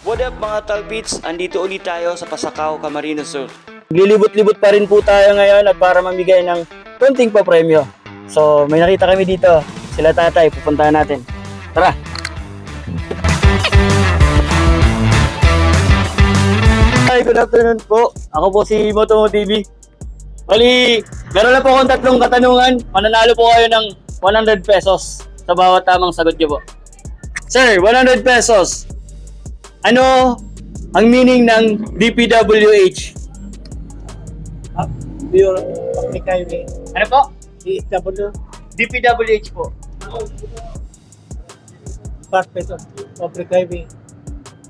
What up mga Talpits? Andito ulit tayo sa Pasakaw, Camarines Sur. Lilibot-libot pa rin po tayo ngayon at para mamigay ng konting papremyo. So may nakita kami dito, sila tatay, pupuntahan natin. Tara! Hi, good afternoon po. Ako po si Motomo TV. Bali, meron lang po akong tatlong katanungan. Mananalo po kayo ng 100 pesos sa bawat tamang sagot niyo po. Sir, 100 pesos. Ano ang meaning ng DPWH? Pure Public Highway. Ano po? DSW, DPWH po. Department of Public Highway.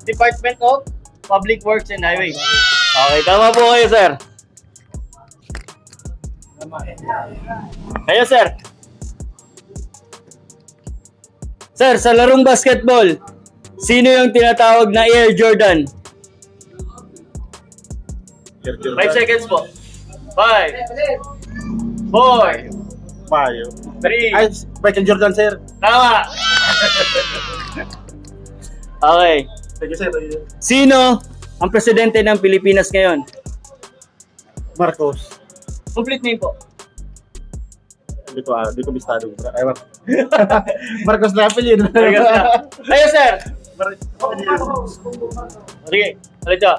Department of Public Works and Highways. Okay, tama po kayo, sir. Kayo, sir. Sir, sa larong basketball, sino yung tinatawag na Air Jordan? 5 seconds po. 5, 4, Mayo. 3, Ay, Michael Jordan, sir. tama! Okay. Thank you, sir. Sino ang presidente ng Pilipinas ngayon? Marcos. Complete name po. Hindi ko bistado. Ewan. Marcos na apelyido. Kayo, sir. Sige, ulit siya.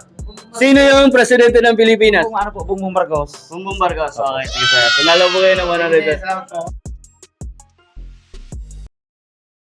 Sino yung presidente ng Pilipinas? Kung ano po, Bongbong Marcos. Bongbong Marcos. Okay, sige, sir. Panalo po kayo ng 100 pesos. Salamat po.